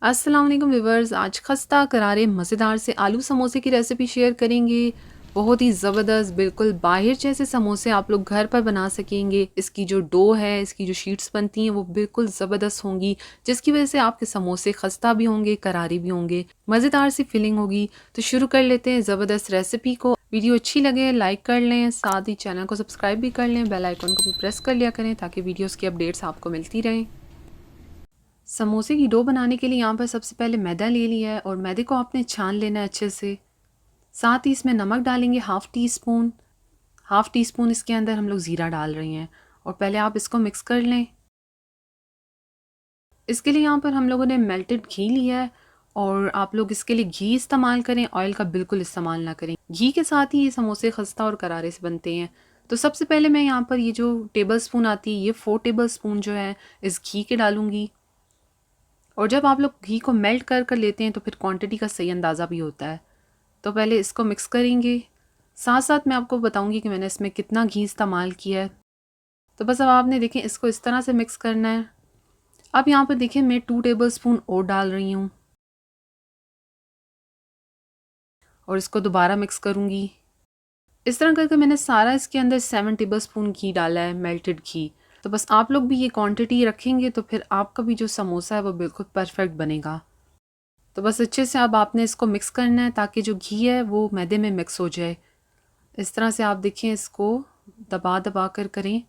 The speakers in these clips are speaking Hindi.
अस्सलाम वालेकुम व्यूवर्स, आज खस्ता करारे मज़ेदार से आलू समोसे की रेसिपी शेयर करेंगे। बहुत ही ज़बरदस्त, बिल्कुल बाहर जैसे समोसे आप लोग घर पर बना सकेंगे। इसकी जो डो है, इसकी जो शीट्स बनती हैं वो बिल्कुल ज़बरदस्त होंगी, जिसकी वजह से आपके समोसे खस्ता भी होंगे, करारे भी होंगे, मज़ेदार सी फीलिंग होगी। तो शुरू कर लेते हैं ज़बरदस्त रेसिपी को। वीडियो अच्छी लगे लाइक कर लें, साथ ही चैनल को सब्सक्राइब भी कर लें, बेल आइकन को भी प्रेस कर लिया करें ताकि वीडियोज़ की अपडेट्स आपको मिलती रहें। समोसे की डो बनाने के लिए यहाँ पर सबसे पहले मैदा ले लिया है और मैदे को आपने छान लेना है अच्छे से। साथ ही इसमें नमक डालेंगे हाफ़ टी स्पून इसके अंदर हम लोग ज़ीरा डाल रहे हैं और पहले आप इसको मिक्स कर लें। इसके लिए यहाँ पर हम लोगों ने मेल्टेड घी लिया है और आप लोग इसके लिए घी इस्तेमाल करें, ऑयल का बिल्कुल इस्तेमाल ना करें। घी के साथ ही ये समोसे खस्ता और करारे से बनते हैं। तो सबसे पहले मैं यहाँ पर ये जो टेबल स्पून आती है, ये 4 टेबल स्पून जो है इस घी के डालूँगी। और जब आप लोग घी को मेल्ट कर कर लेते हैं तो फिर क्वांटिटी का सही अंदाज़ा भी होता है। तो पहले इसको मिक्स करेंगे, साथ साथ मैं आपको बताऊंगी कि मैंने इसमें कितना घी इस्तेमाल किया है। तो बस अब आपने देखें इसको इस तरह से मिक्स करना है। अब यहाँ पर देखिए मैं 2 टेबल स्पून और डाल रही हूँ और इसको दोबारा मिक्स करूँगी। इस तरह करके मैंने सारा इसके अंदर 7 टेबल स्पून घी डाला है, मेल्टेड घी। तो बस आप लोग भी ये क्वांटिटी रखेंगे तो फिर आपका भी जो समोसा है वो बिल्कुल परफेक्ट बनेगा। तो बस अच्छे से अब आपने इसको मिक्स करना है ताकि जो घी है वो मैदे में मिक्स हो जाए। इस तरह से आप देखें, इसको दबा दबा कर करें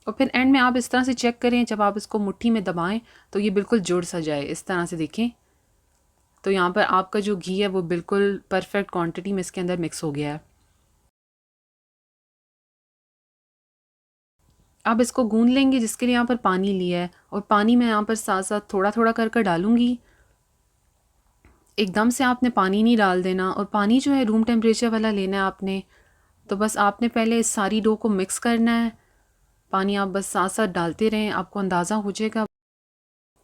और फिर एंड में आप इस तरह से चेक करें, जब आप इसको मुट्ठी में दबाएं तो ये बिल्कुल जुड़ सा जाए। इस तरह से देखें तो यहाँ पर आपका जो घी है वो बिल्कुल परफेक्ट क्वांटिटी में इसके अंदर मिक्स हो गया है। अब इसको गूंद लेंगे, जिसके लिए यहाँ पर पानी लिया है और पानी मैं यहाँ पर साथ साथ थोड़ा थोड़ा कर कर डालूंगी। एकदम से आपने पानी नहीं डाल देना और पानी जो है रूम टेम्परेचर वाला लेना है आपने। तो बस आपने पहले इस सारी डो को मिक्स करना है। पानी आप बस साथ साथ डालते रहें, आपको अंदाज़ा हो जाएगा।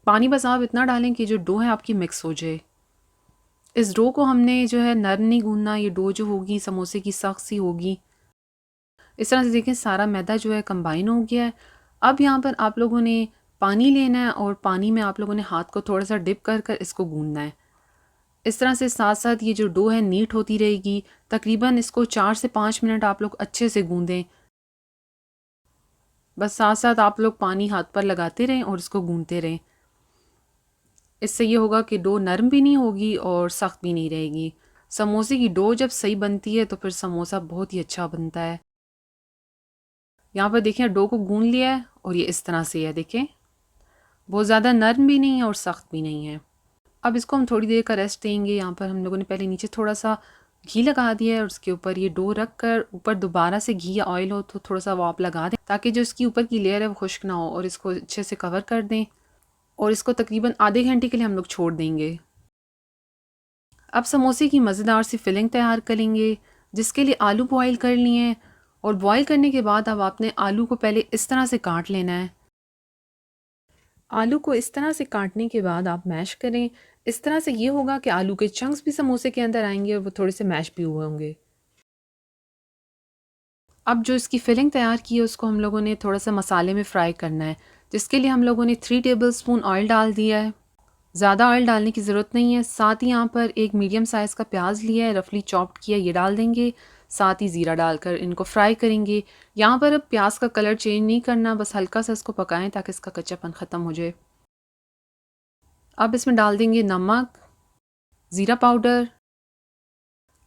पानी बस आप इतना डालें कि जो डो है आपकी मिक्स हो जाए। इस डो को हमने जो है नरम नहीं गूंदना, ये डो जो होगी समोसे की सख्त सी होगी। इस तरह से देखें सारा मैदा जो है कंबाइन हो गया है। अब यहाँ पर आप लोगों ने पानी लेना है और पानी में आप लोगों ने हाथ को थोड़ा सा डिप कर कर इसको गूंदना है। इस तरह से साथ साथ ये जो डो है नीट होती रहेगी। तकरीबन इसको 4 से 5 मिनट आप लोग अच्छे से गूंदें। बस साथ साथ आप लोग पानी हाथ पर लगाते रहें और इसको गूंदते रहें। इससे ये होगा कि डो नरम भी नहीं होगी और सख्त भी नहीं रहेगी। समोसे की डो जब सही बनती है तो फिर समोसा बहुत ही अच्छा बनता है। यहाँ पर देखें डो को गूंद लिया है और ये इस तरह से है, देखें बहुत ज़्यादा नरम भी नहीं है और सख्त भी नहीं है। अब इसको हम थोड़ी देर का रेस्ट देंगे। यहाँ पर हम लोगों ने पहले नीचे थोड़ा सा घी लगा दिया है और उसके ऊपर ये डो रख कर ऊपर दोबारा से घी या ऑयल हो तो थोड़ा सा वो आप लगा दें ताकि जो इसकी ऊपर की लेयर है वो खुश्क ना हो, और इसको अच्छे से कवर कर दें और इसको तकरीबन आधे घंटे के लिए हम लोग छोड़ देंगे। अब समोसे की मज़ेदार सी फिलिंग तैयार करेंगे, जिसके लिए आलू बॉईल कर लिए हैं और बॉईल करने के बाद अब आपने आलू को पहले इस तरह से काट लेना है। आलू को इस तरह से काटने के बाद आप मैश करें। इस तरह से ये होगा कि आलू के चंक्स भी समोसे के अंदर आएंगे और वो थोड़े से मैश भी हुए होंगे। अब जो इसकी फिलिंग तैयार की है उसको हम लोगों ने थोड़ा सा मसाले में फ्राई करना है, जिसके लिए हम लोगों ने 3 टेबल स्पून ऑयल डाल दिया है। ज़्यादा ऑयल डालने की ज़रूरत नहीं है। साथ ही यहाँ पर एक मीडियम साइज़ का प्याज लिया है, रफली चॉप्ड किया, ये डाल देंगे। साथ ही ज़ीरा डालकर इनको फ्राई करेंगे। यहाँ पर अब प्याज का कलर चेंज नहीं करना, बस हल्का सा इसको पकाएं ताकि इसका कच्चापन ख़त्म हो जाए। अब इसमें डाल देंगे नमक, ज़ीरा पाउडर,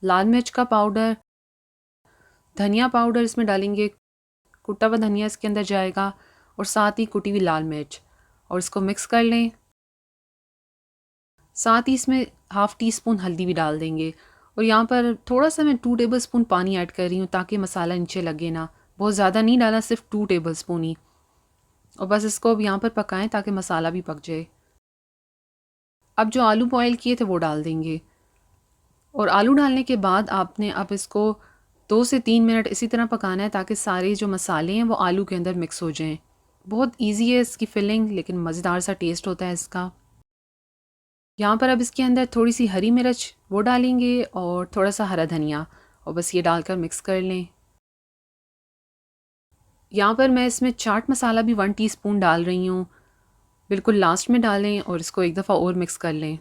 लाल मिर्च का पाउडर, धनिया पाउडर इसमें डालेंगे, कुटा हुआ धनिया इसके अंदर जाएगा, और साथ ही कुटी हुई लाल मिर्च, और इसको मिक्स कर लें। साथ ही इसमें हाफ़ टी स्पून हल्दी भी डाल देंगे और यहाँ पर थोड़ा सा मैं 2 टेबल स्पून पानी ऐड कर रही हूँ ताकि मसाला नीचे लगे ना। बहुत ज़्यादा नहीं डाला, सिर्फ 2 टेबल स्पून ही। और बस इसको अब यहाँ पर पकाएं ताकि मसाला भी पक जाए। अब जो आलू बॉयल किए थे वो डाल देंगे और आलू डालने के बाद आपने अब इसको 2 से 3 मिनट इसी तरह पकाना है ताकि सारे जो मसाले हैं वो आलू के अंदर मिक्स हो जाएं। बहुत इजी है इसकी फिलिंग, लेकिन मज़ेदार सा टेस्ट होता है इसका। यहाँ पर अब इसके अंदर थोड़ी सी हरी मिर्च वो डालेंगे और थोड़ा सा हरा धनिया, और बस ये डालकर मिक्स कर लें। यहाँ पर मैं इसमें चाट मसाला भी 1 टीस्पून डाल रही हूँ। बिल्कुल लास्ट में डालें और इसको एक दफ़ा और मिक्स कर लें।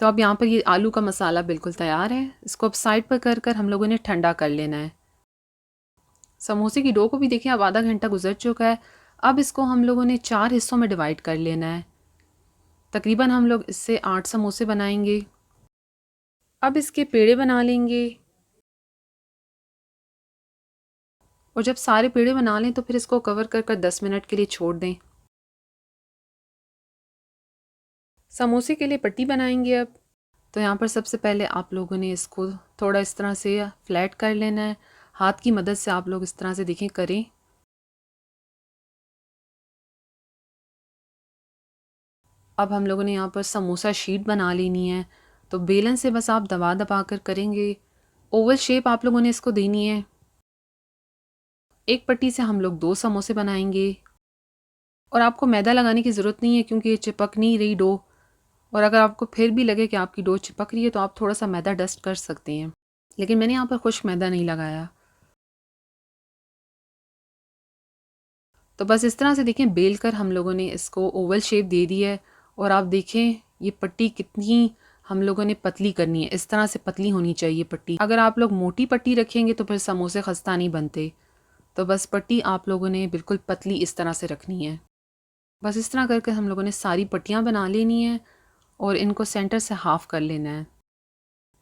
तो अब यहाँ पर ये आलू का मसाला बिल्कुल तैयार है। इसको अब साइड पर कर कर हम लोगों ने ठंडा कर लेना है। समोसे की डो को भी देखिए अब आधा घंटा गुजर चुका है। अब इसको हम लोगों ने 4 हिस्सों में डिवाइड कर लेना है। तकरीबन हम लोग इससे 8 समोसे बनाएंगे। अब इसके पेड़े बना लेंगे और जब सारे पेड़े बना लें तो फिर इसको कवर कर कर 10 मिनट के लिए छोड़ दें। समोसे के लिए पट्टी बनाएंगे अब। तो यहाँ पर सबसे पहले आप लोगों ने इसको थोड़ा इस तरह से फ्लैट कर लेना है। हाथ की मदद से आप लोग इस तरह से देखें करें। अब हम लोगों ने यहाँ पर समोसा शीट बना लेनी है। तो बेलन से बस आप दबा दबा कर करेंगे। ओवल शेप आप लोगों ने इसको देनी है। एक पट्टी से हम लोग 2 समोसे बनाएंगे और आपको मैदा लगाने की ज़रूरत नहीं है क्योंकि ये चिपक नहीं रही डो। और अगर आपको फिर भी लगे कि आपकी डो चिपक रही है तो आप थोड़ा सा मैदा डस्ट कर सकते हैं, लेकिन मैंने यहाँ पर खुश्क मैदा नहीं लगाया। तो बस इस तरह से देखें बेल कर हम लोगों ने इसको ओवल शेप दे दी है। और आप देखें ये पट्टी कितनी हम लोगों ने पतली करनी है। इस तरह से पतली होनी चाहिए पट्टी। अगर आप लोग मोटी पट्टी रखेंगे तो फिर समोसे खस्ता नहीं बनते। तो बस पट्टी आप लोगों ने बिल्कुल पतली इस तरह से रखनी है। बस इस तरह करके हम लोगों ने सारी पट्टियाँ बना लेनी है और इनको सेंटर से हाफ़ कर लेना है।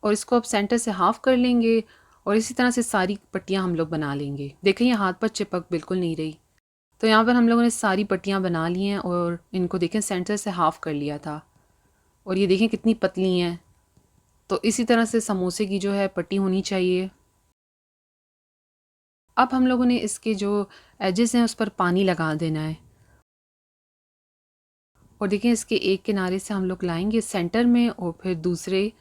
और इसको अब सेंटर से हाफ़ कर लेंगे और इसी तरह से सारी पट्टियाँ हम लोग बना लेंगे। देखें ये हाथ पर चिपक बिल्कुल नहीं रही। तो यहाँ पर हम लोगों ने सारी पट्टियाँ बना ली हैं और इनको देखें सेंटर से हाफ़ कर लिया था और ये देखें कितनी पतली हैं। तो इसी तरह से समोसे की जो है पट्टी होनी चाहिए। अब हम लोगों ने इसके जो एजेस हैं उस पर पानी लगा देना है और देखें इसके एक किनारे से हम लोग लाएंगे सेंटर में और फिर दूसरे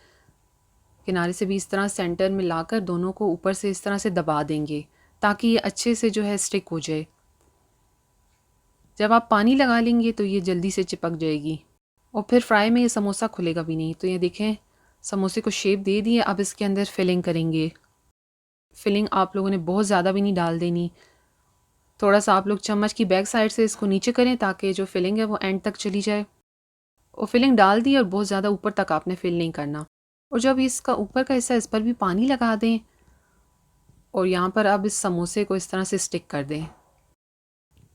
किनारे से भी इस तरह सेंटर में लाकर दोनों को ऊपर से इस तरह से दबा देंगे ताकि ये अच्छे से जो है स्टिक हो जाए। जब आप पानी लगा लेंगे तो ये जल्दी से चिपक जाएगी और फिर फ्राई में ये समोसा खुलेगा भी नहीं। तो ये देखें समोसे को शेप दे दी है। अब इसके अंदर फिलिंग करेंगे। फिलिंग आप लोगों ने बहुत ज़्यादा भी नहीं डाल देनी। थोड़ा सा आप लोग चम्मच की बैक साइड से इसको नीचे करें ताकि जो फिलिंग है वो एंड तक चली जाए। और फिलिंग डाल दी और बहुत ज़्यादा ऊपर तक आपने फिल नहीं करना। और जब इसका ऊपर का हिस्सा इस पर भी पानी लगा दें और यहाँ पर अब इस समोसे को इस तरह से स्टिक कर दें।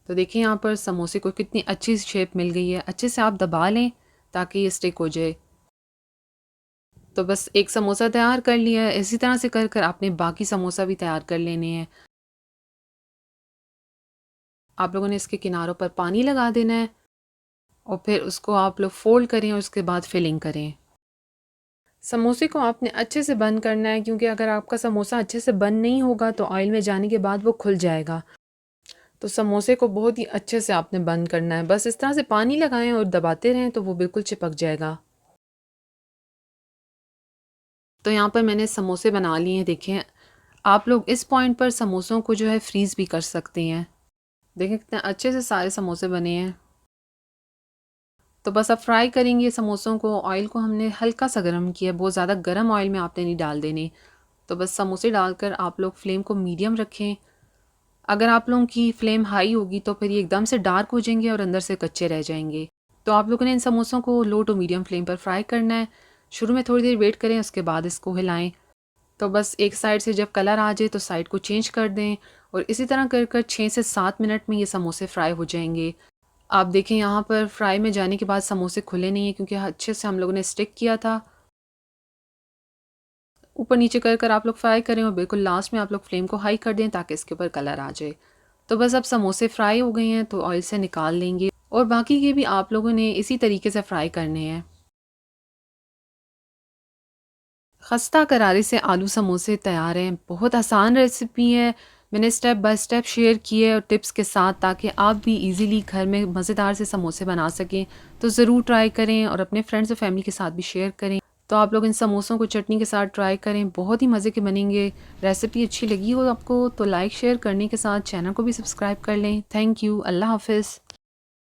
तो देखिए यहाँ पर समोसे को कितनी अच्छी शेप मिल गई है। अच्छे से आप दबा लें ताकि ये स्टिक हो जाए। तो बस एक समोसा तैयार कर लिया है। इसी तरह से कर कर आपने बाकी समोसा भी तैयार कर लेने हैं। आप लोगों ने इसके किनारों पर पानी लगा देना है और फिर उसको आप लोग फोल्ड करें और उसके बाद फिलिंग करें। समोसे को आपने अच्छे से बंद करना है क्योंकि अगर आपका समोसा अच्छे से बंद नहीं होगा तो ऑयल में जाने के बाद वो खुल जाएगा। तो समोसे को बहुत ही अच्छे से आपने बंद करना है। बस इस तरह से पानी लगाएं और दबाते रहें तो वो बिल्कुल चिपक जाएगा। तो यहाँ पर मैंने समोसे बना लिए हैं। देखें आप लोग इस पॉइंट पर समोसों को जो है फ्रीज़ भी कर सकते हैं। देखें कितने अच्छे से सारे समोसे बने हैं। तो बस अब फ्राई करेंगे समोसों को। ऑयल को हमने हल्का सा गर्म किया, बहुत ज़्यादा गर्म ऑयल में आपने नहीं डाल देने। तो बस समोसे डालकर आप लोग फ्लेम को मीडियम रखें। अगर आप लोगों की फ्लेम हाई होगी तो फिर ये एकदम से डार्क हो जाएंगे और अंदर से कच्चे रह जाएंगे। तो आप लोगों ने इन समोसों को लो टू मीडियम फ्लेम पर फ्राई करना है। शुरू में थोड़ी देर वेट करें, उसके बाद इसको हिलाएं। तो बस एक साइड से जब कलर आ जाए तो साइड को चेंज कर दें और इसी तरह कर कर 6 से 7 मिनट में ये समोसे फ्राई हो जाएंगे। आप देखें यहाँ पर फ्राई में जाने के बाद समोसे खुले नहीं हैं क्योंकि अच्छे से हम लोगों ने स्टिक किया था। ऊपर नीचे कर कर आप लोग फ्राई करें और बिल्कुल लास्ट में आप लोग फ्लेम को हाई कर दें ताकि इसके ऊपर कलर आ जाए। तो बस अब समोसे फ्राई हो गए हैं तो ऑयल से निकाल लेंगे और बाकी के भी आप लोगों ने इसी तरीके से फ्राई करने हैं। खस्ता करारे से आलू समोसे तैयार हैं। बहुत आसान रेसिपी है। मैंने स्टेप बाय स्टेप शेयर किए और टिप्स के साथ ताकि आप भी इजीली घर में मज़ेदार से समोसे बना सकें। तो ज़रूर ट्राई करें और अपने फ्रेंड्स और फैमिली के साथ भी शेयर करें। तो आप लोग इन समोसों को चटनी के साथ ट्राई करें, बहुत ही मज़े के बनेंगे। रेसिपी अच्छी लगी हो आपको तो लाइक शेयर करने के साथ चैनल को भी सब्सक्राइब कर लें। Thank you. अल्लाह हाफ़िज़।